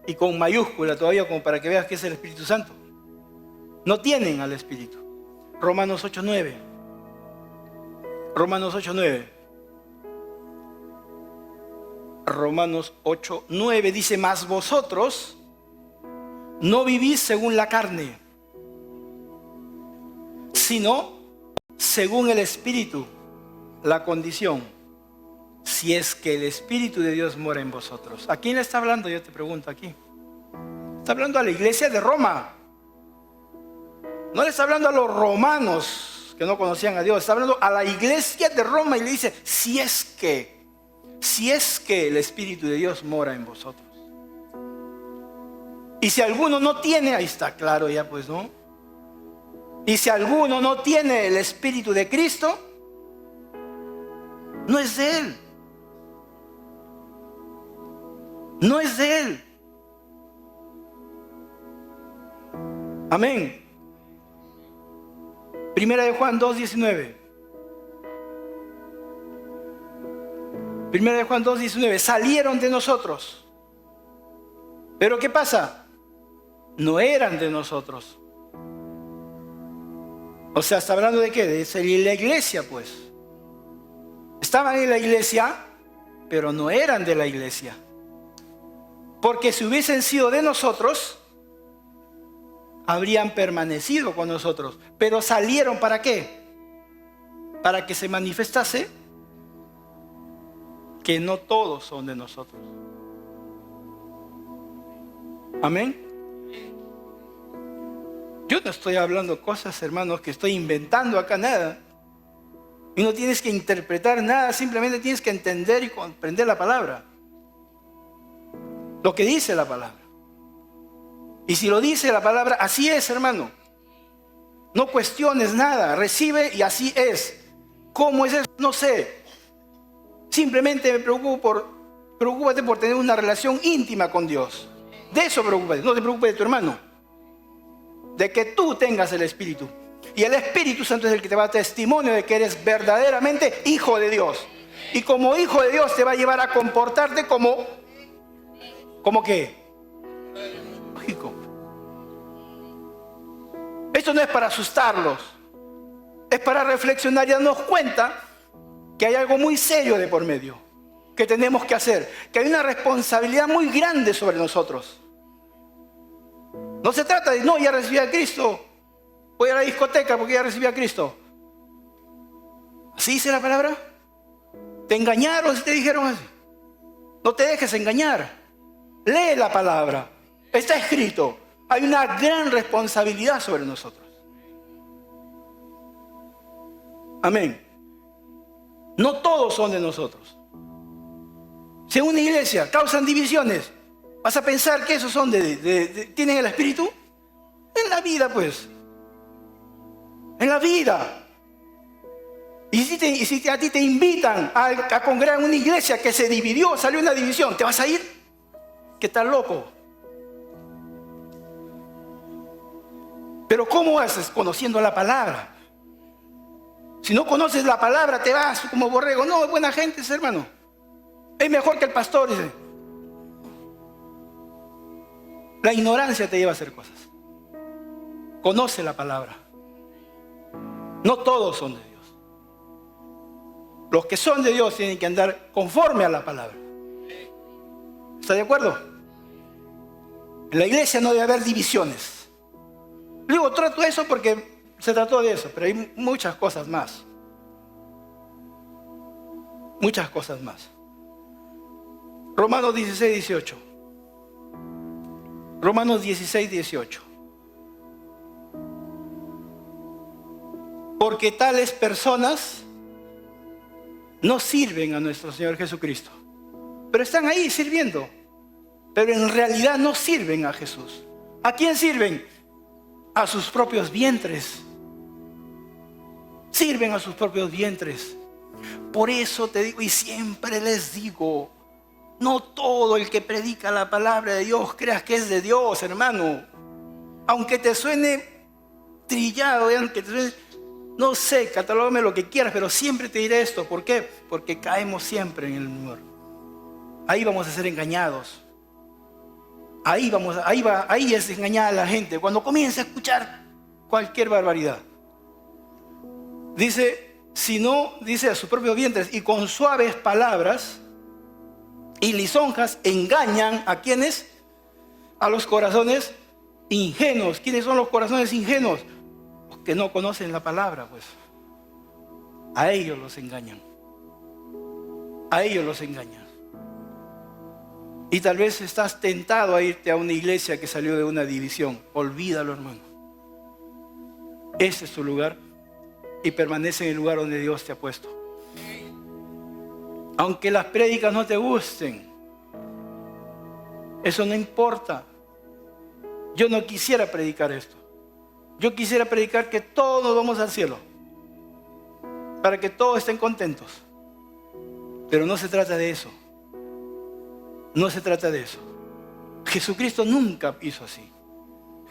y con mayúscula todavía como para que veas que es el Espíritu Santo. No tienen al Espíritu. Romanos 8:9. Romanos 8:9. Romanos 8:9 dice, mas vosotros no vivís según la carne, sino según el Espíritu, la condición, si es que el Espíritu de Dios mora en vosotros. ¿A quién le está hablando? Yo te pregunto aquí. Está hablando a la iglesia de Roma. No le está hablando a los romanos que no conocían a Dios. Está hablando a la iglesia de Roma y le dice, si es que el Espíritu de Dios mora en vosotros. Y si alguno no tiene, ahí está claro ya pues, ¿no? Y si alguno no tiene el Espíritu de Cristo, no es de Él. No es de Él. Amén. Primera de Juan 2:19. Primera de Juan 2:19. Salieron de nosotros. Pero ¿qué pasa? No eran de nosotros. O sea, ¿está hablando de qué? De la iglesia, pues. Estaban en la iglesia, pero no eran de la iglesia. Porque si hubiesen sido de nosotros, habrían permanecido con nosotros. Pero salieron ¿para qué? Para que se manifestase que no todos son de nosotros. Amén. Yo no estoy hablando cosas, hermanos, que estoy inventando acá nada. Y no tienes que interpretar nada, simplemente tienes que entender y comprender la palabra. Lo que dice la palabra. Y si lo dice la palabra, así es, hermano. No cuestiones nada, recibe y así es. ¿Cómo es eso? No sé. Simplemente preocúpate por tener una relación íntima con Dios. De eso preocúpate, no te preocupes de tu hermano. De que tú tengas el Espíritu. Y el Espíritu Santo es el que te va a dar testimonio de que eres verdaderamente hijo de Dios. Y como hijo de Dios te va a llevar a comportarte como ¿qué? Lógico. Esto no es para asustarlos. Es para reflexionar y darnos cuenta que hay algo muy serio de por medio. Que tenemos que hacer. Que hay una responsabilidad muy grande sobre nosotros. No se trata de, no, ya recibí a Cristo. Voy a la discoteca porque ya recibí a Cristo. ¿Así dice la palabra? ¿Te engañaron si te dijeron así? No te dejes engañar. Lee la palabra. Está escrito. Hay una gran responsabilidad sobre nosotros. Amén. No todos son de nosotros. Si en una iglesia causan divisiones, ¿vas a pensar que esos son tienen el Espíritu? En la vida, pues. En la vida. Y si a ti te invitan a congregar en una iglesia que se dividió, salió una división, ¿te vas a ir? ¿Qué tal loco? Pero ¿cómo haces? Conociendo la palabra. Si no conoces la palabra, te vas como borrego. No, buena gente, hermano. Es mejor que el pastor, dice. La ignorancia te lleva a hacer cosas. Conoce la palabra. No todos son de Dios. Los que son de Dios tienen que andar conforme a la palabra. ¿Está de acuerdo? En la iglesia no debe haber divisiones. Digo, trato eso porque se trató de eso, pero hay muchas cosas más. Muchas cosas más. Romanos 16:18. Romanos 16:18. Porque tales personas no sirven a nuestro Señor Jesucristo. Pero están ahí sirviendo. Pero en realidad no sirven a Jesús. ¿A quién sirven? A sus propios vientres. Sirven a sus propios vientres. Por eso te digo y siempre les digo, no todo el que predica la palabra de Dios creas que es de Dios, hermano. Aunque te suene trillado, aunque te suene, no sé, catalógame lo que quieras, pero siempre te diré esto. ¿Por qué? Porque caemos siempre en el humor. Ahí vamos a ser engañados. Ahí es engañada la gente. Cuando comienza a escuchar cualquier barbaridad. Dice, si no, dice a sus propios vientres, y con suaves palabras y lisonjas engañan a quienes, a los corazones ingenuos. ¿Quiénes son los corazones ingenuos? Los que no conocen la palabra, pues. A ellos los engañan. A ellos los engañan. Y tal vez estás tentado a irte a una iglesia que salió de una división. Olvídalo, hermano. Ese es tu lugar. y permanece en el lugar donde Dios te ha puesto. Aunque las prédicas no te gusten, eso no importa. Yo no quisiera predicar esto. Yo quisiera predicar que todos nos vamos al cielo, para que todos estén contentos. Pero no se trata de eso. No se trata de eso. Jesucristo nunca hizo así.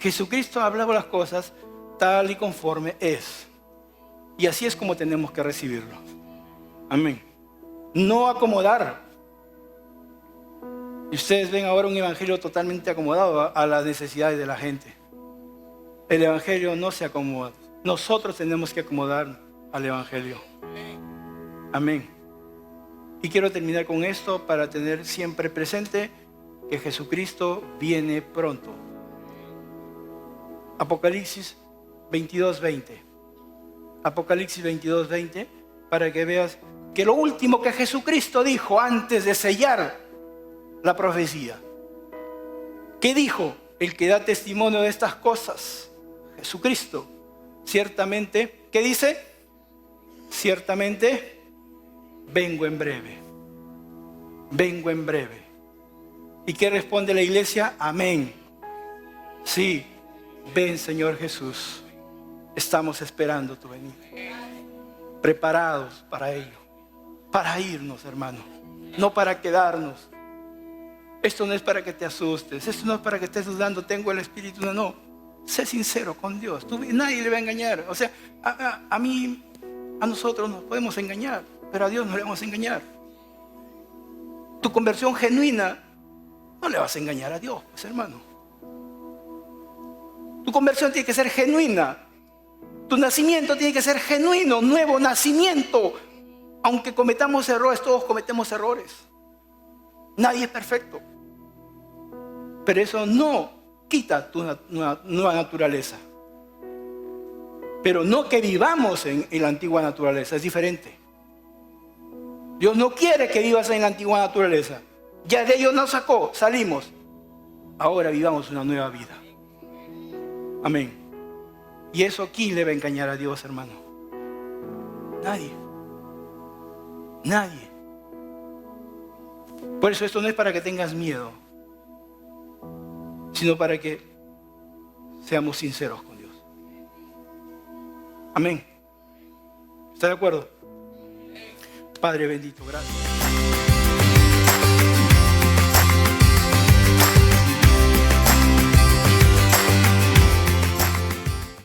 Jesucristo hablaba las cosas tal y conforme es. Y así es como tenemos que recibirlo. Amén. No acomodar. Y ustedes ven ahora un evangelio totalmente acomodado a las necesidades de la gente. El evangelio no se acomoda. Nosotros tenemos que acomodar al evangelio. Amén. Y quiero terminar con esto para tener siempre presente que Jesucristo viene pronto. Apocalipsis 22:20. Apocalipsis 22:20, para que veas que lo último que Jesucristo dijo antes de sellar la profecía. ¿Qué dijo el que da testimonio de estas cosas? Jesucristo. Ciertamente, ¿qué dice? Ciertamente, vengo en breve. Vengo en breve. ¿Y qué responde la iglesia? Amén. Sí, ven Señor Jesús. Estamos esperando tu venida. Preparados para ello. Para irnos, hermano. No para quedarnos. Esto no es para que te asustes. Esto no es para que estés dudando. Tengo el Espíritu. No. Sé sincero con Dios. Nadie le va a engañar. O sea, a mí, a nosotros nos podemos engañar, pero a Dios no le vamos a engañar. Tu conversión genuina, no le vas a engañar a Dios, pues hermano. Tu conversión tiene que ser genuina. Tu nacimiento tiene que ser genuino, nuevo nacimiento. Aunque cometamos errores, todos cometemos errores. Nadie es perfecto. Pero eso no quita tu nueva naturaleza. Pero no que vivamos en la antigua naturaleza, es diferente. Dios no quiere que vivas en la antigua naturaleza. Ya de ello nos sacó, salimos. Ahora vivamos una nueva vida. Amén. Y eso, ¿quién le va a engañar a Dios, hermano? Nadie. Nadie. Por eso esto no es para que tengas miedo, sino para que seamos sinceros con Dios. Amén. ¿Está de acuerdo? Padre bendito, gracias.